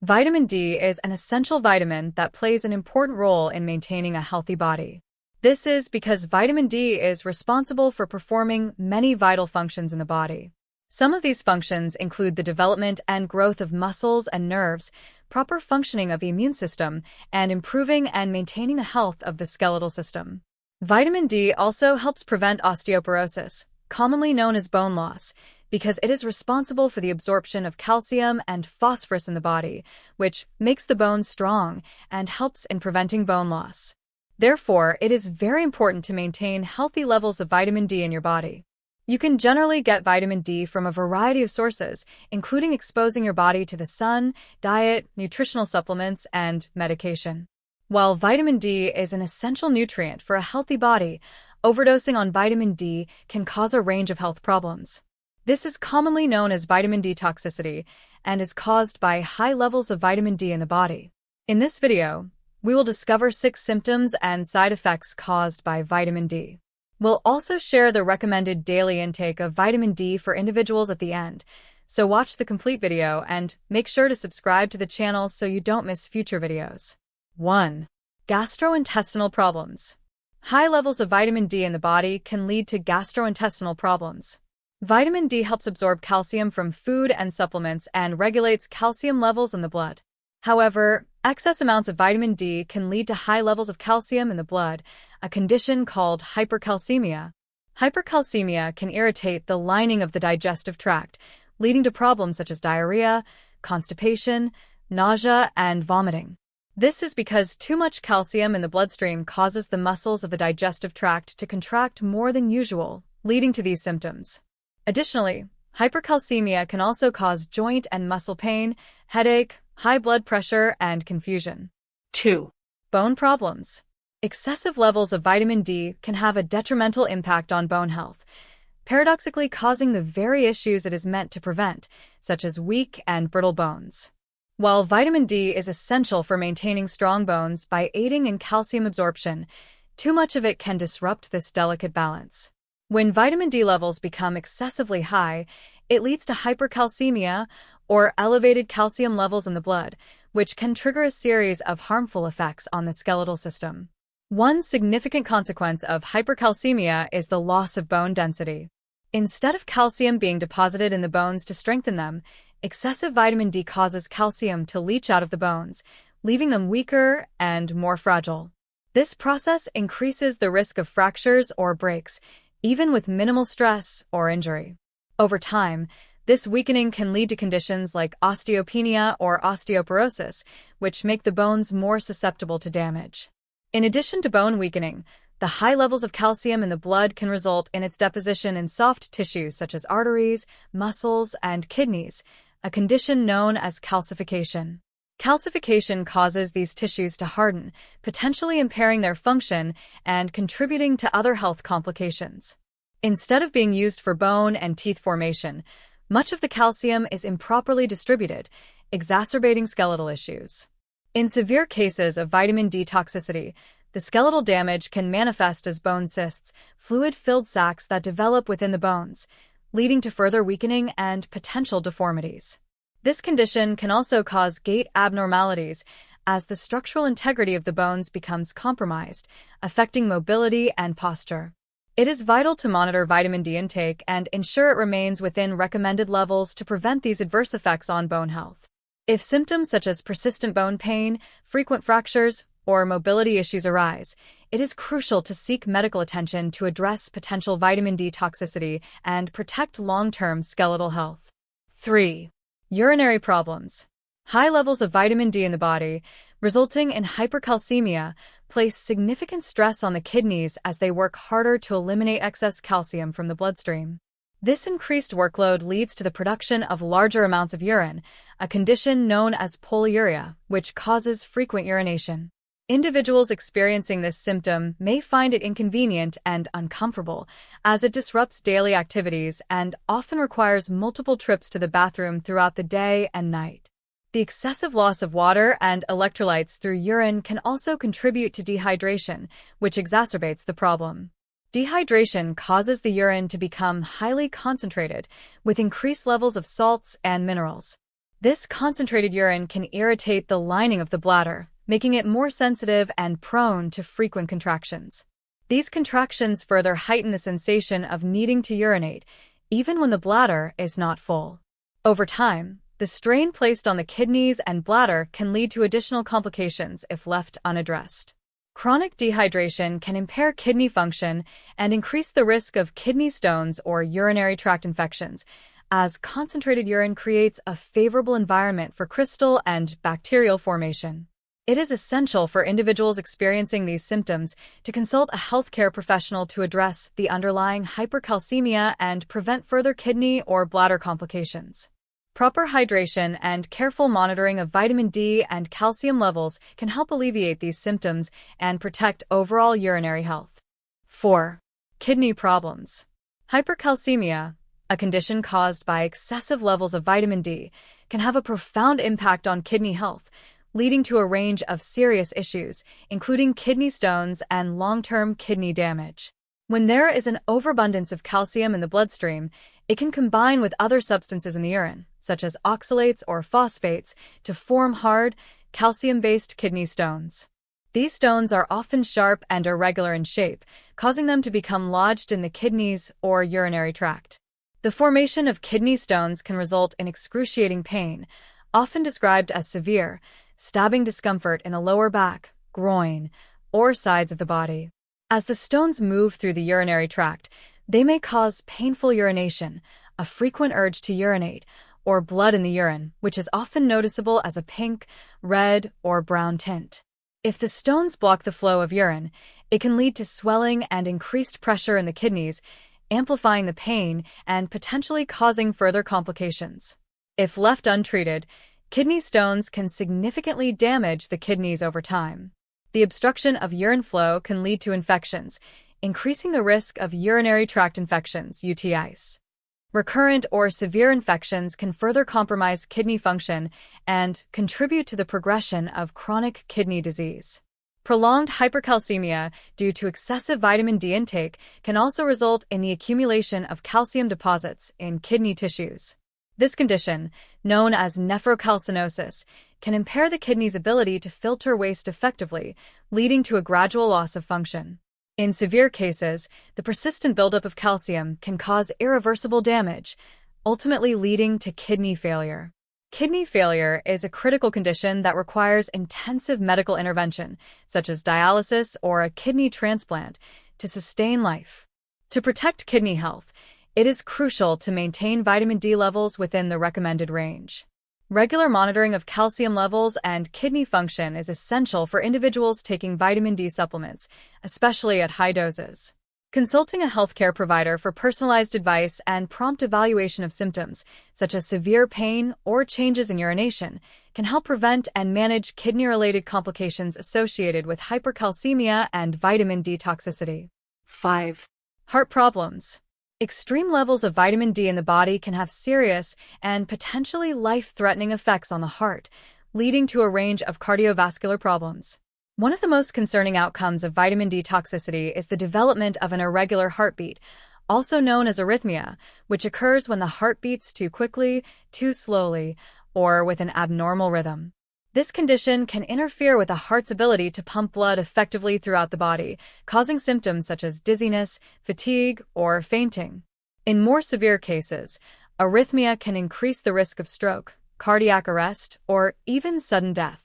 Vitamin D is an essential vitamin that plays an important role in maintaining a healthy body. This is because vitamin D is responsible for performing many vital functions in the body. Some of these functions include the development and growth of muscles and nerves, proper functioning of the immune system, and improving and maintaining the health of the skeletal system. Vitamin D also helps prevent osteoporosis, commonly known as bone loss, because it is responsible for the absorption of calcium and phosphorus in the body, which makes the bones strong and helps in preventing bone loss. Therefore, it is very important to maintain healthy levels of vitamin D in your body. You can generally get vitamin D from a variety of sources, including exposing your body to the sun, diet, nutritional supplements, and medication. While vitamin D is an essential nutrient for a healthy body, overdosing on vitamin D can cause a range of health problems. This is commonly known as vitamin D toxicity and is caused by high levels of vitamin D in the body. In this video, we will discover 6 symptoms and side effects caused by vitamin D. We'll also share the recommended daily intake of vitamin D for individuals at the end, so watch the complete video and make sure to subscribe to the channel so you don't miss future videos. 1. Gastrointestinal problems. High levels of vitamin D in the body can lead to gastrointestinal problems. Vitamin D helps absorb calcium from food and supplements and regulates calcium levels in the blood. However, excess amounts of vitamin D can lead to high levels of calcium in the blood, a condition called hypercalcemia. Hypercalcemia can irritate the lining of the digestive tract, leading to problems such as diarrhea, constipation, nausea, and vomiting. This is because too much calcium in the bloodstream causes the muscles of the digestive tract to contract more than usual, leading to these symptoms. Additionally, hypercalcemia can also cause joint and muscle pain, headache, high blood pressure, and confusion. 2. Bone problems. Excessive levels of vitamin D can have a detrimental impact on bone health, paradoxically causing the very issues it is meant to prevent, such as weak and brittle bones. While vitamin D is essential for maintaining strong bones by aiding in calcium absorption, too much of it can disrupt this delicate balance. When vitamin D levels become excessively high, it leads to hypercalcemia, or elevated calcium levels in the blood, which can trigger a series of harmful effects on the skeletal system. One significant consequence of hypercalcemia is the loss of bone density. Instead of calcium being deposited in the bones to strengthen them, excessive vitamin D causes calcium to leach out of the bones, leaving them weaker and more fragile. This process increases the risk of fractures or breaks, even with minimal stress or injury. Over time, this weakening can lead to conditions like osteopenia or osteoporosis, which make the bones more susceptible to damage. In addition to bone weakening, the high levels of calcium in the blood can result in its deposition in soft tissues such as arteries, muscles, and kidneys, a condition known as calcification. Calcification causes these tissues to harden, potentially impairing their function and contributing to other health complications. Instead of being used for bone and teeth formation, much of the calcium is improperly distributed, exacerbating skeletal issues. In severe cases of vitamin D toxicity, the skeletal damage can manifest as bone cysts, fluid-filled sacs that develop within the bones, leading to further weakening and potential deformities. This condition can also cause gait abnormalities as the structural integrity of the bones becomes compromised, affecting mobility and posture. It is vital to monitor vitamin D intake and ensure it remains within recommended levels to prevent these adverse effects on bone health. If symptoms such as persistent bone pain, frequent fractures, or mobility issues arise, it is crucial to seek medical attention to address potential vitamin D toxicity and protect long-term skeletal health. 3. Urinary problems. High levels of vitamin D in the body, resulting in hypercalcemia, place significant stress on the kidneys as they work harder to eliminate excess calcium from the bloodstream. This increased workload leads to the production of larger amounts of urine, a condition known as polyuria, which causes frequent urination. Individuals experiencing this symptom may find it inconvenient and uncomfortable, as it disrupts daily activities and often requires multiple trips to the bathroom throughout the day and night. The excessive loss of water and electrolytes through urine can also contribute to dehydration, which exacerbates the problem. Dehydration causes the urine to become highly concentrated, with increased levels of salts and minerals. This concentrated urine can irritate the lining of the bladder, making it more sensitive and prone to frequent contractions. These contractions further heighten the sensation of needing to urinate, even when the bladder is not full. Over time, the strain placed on the kidneys and bladder can lead to additional complications if left unaddressed. Chronic dehydration can impair kidney function and increase the risk of kidney stones or urinary tract infections, as concentrated urine creates a favorable environment for crystal and bacterial formation. It is essential for individuals experiencing these symptoms to consult a healthcare professional to address the underlying hypercalcemia and prevent further kidney or bladder complications. Proper hydration and careful monitoring of vitamin D and calcium levels can help alleviate these symptoms and protect overall urinary health. 4. Kidney problems. Hypercalcemia, a condition caused by excessive levels of vitamin D, can have a profound impact on kidney health, leading to a range of serious issues, including kidney stones and long-term kidney damage. When there is an overabundance of calcium in the bloodstream, it can combine with other substances in the urine, such as oxalates or phosphates, to form hard, calcium-based kidney stones. These stones are often sharp and irregular in shape, causing them to become lodged in the kidneys or urinary tract. The formation of kidney stones can result in excruciating pain, often described as severe, stabbing discomfort in the lower back, groin, or sides of the body. As the stones move through the urinary tract, they may cause painful urination, a frequent urge to urinate, or blood in the urine, which is often noticeable as a pink, red, or brown tint. If the stones block the flow of urine, it can lead to swelling and increased pressure in the kidneys, amplifying the pain and potentially causing further complications. If left untreated, kidney stones can significantly damage the kidneys over time. The obstruction of urine flow can lead to infections, increasing the risk of urinary tract infections, UTIs. Recurrent or severe infections can further compromise kidney function and contribute to the progression of chronic kidney disease. Prolonged hypercalcemia due to excessive vitamin D intake can also result in the accumulation of calcium deposits in kidney tissues. This condition, known as nephrocalcinosis, can impair the kidney's ability to filter waste effectively, leading to a gradual loss of function. In severe cases, the persistent buildup of calcium can cause irreversible damage, ultimately leading to kidney failure. Kidney failure is a critical condition that requires intensive medical intervention, such as dialysis or a kidney transplant, to sustain life. To protect kidney health, it is crucial to maintain vitamin D levels within the recommended range. Regular monitoring of calcium levels and kidney function is essential for individuals taking vitamin D supplements, especially at high doses. Consulting a healthcare provider for personalized advice and prompt evaluation of symptoms, such as severe pain or changes in urination, can help prevent and manage kidney-related complications associated with hypercalcemia and vitamin D toxicity. 5. Heart problems. Extreme levels of vitamin D in the body can have serious and potentially life-threatening effects on the heart, leading to a range of cardiovascular problems. One of the most concerning outcomes of vitamin D toxicity is the development of an irregular heartbeat, also known as arrhythmia, which occurs when the heart beats too quickly, too slowly, or with an abnormal rhythm. This condition can interfere with the heart's ability to pump blood effectively throughout the body, causing symptoms such as dizziness, fatigue, or fainting. In more severe cases, arrhythmia can increase the risk of stroke, cardiac arrest, or even sudden death.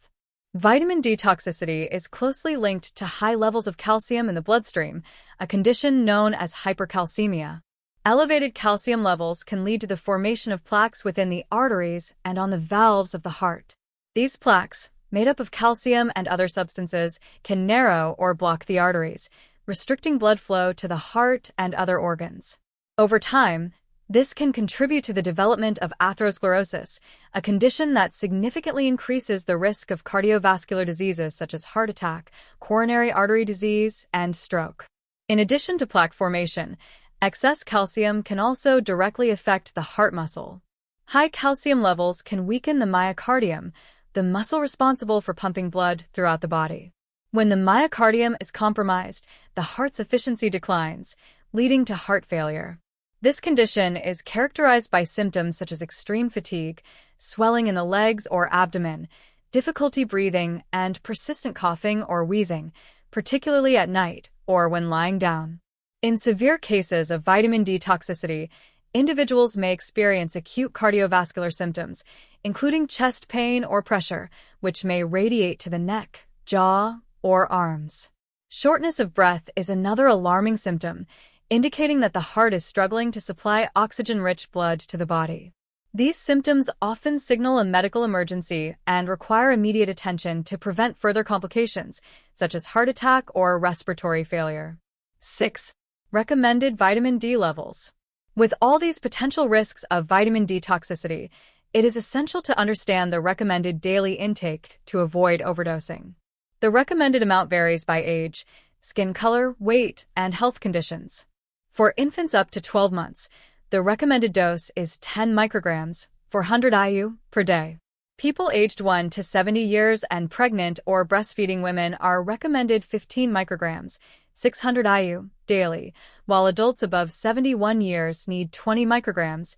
Vitamin D toxicity is closely linked to high levels of calcium in the bloodstream, a condition known as hypercalcemia. Elevated calcium levels can lead to the formation of plaques within the arteries and on the valves of the heart. These plaques, made up of calcium and other substances, can narrow or block the arteries, restricting blood flow to the heart and other organs. Over time, this can contribute to the development of atherosclerosis, a condition that significantly increases the risk of cardiovascular diseases such as heart attack, coronary artery disease, and stroke. In addition to plaque formation, excess calcium can also directly affect the heart muscle. High calcium levels can weaken the myocardium, the muscle responsible for pumping blood throughout the body. When the myocardium is compromised, the heart's efficiency declines, leading to heart failure. This condition is characterized by symptoms such as extreme fatigue, swelling in the legs or abdomen, difficulty breathing, and persistent coughing or wheezing, particularly at night or when lying down. In severe cases of vitamin D toxicity, individuals may experience acute cardiovascular symptoms, including chest pain or pressure, which may radiate to the neck, jaw, or arms. Shortness of breath is another alarming symptom, indicating that the heart is struggling to supply oxygen-rich blood to the body. These symptoms often signal a medical emergency and require immediate attention to prevent further complications, such as heart attack or respiratory failure. 6. Recommended vitamin D levels. With all these potential risks of vitamin D toxicity, it is essential to understand the recommended daily intake to avoid overdosing. The recommended amount varies by age, skin color, weight, and health conditions. For infants up to 12 months, the recommended dose is 10 micrograms, 400 IU, per day. People aged 1 to 70 years and pregnant or breastfeeding women are recommended 15 micrograms, 600 IU, daily, while adults above 71 years need 20 micrograms,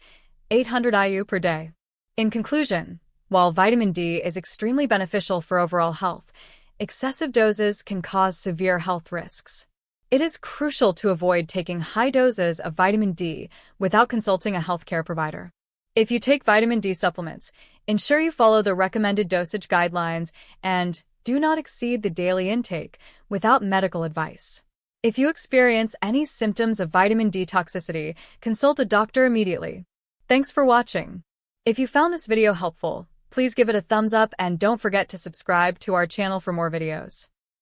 800 IU per day. In conclusion, while vitamin D is extremely beneficial for overall health, excessive doses can cause severe health risks. It is crucial to avoid taking high doses of vitamin D without consulting a healthcare provider. If you take vitamin D supplements, ensure you follow the recommended dosage guidelines and do not exceed the daily intake without medical advice. If you experience any symptoms of vitamin D toxicity, consult a doctor immediately. Thanks for watching. If you found this video helpful, please give it a thumbs up and don't forget to subscribe to our channel for more videos.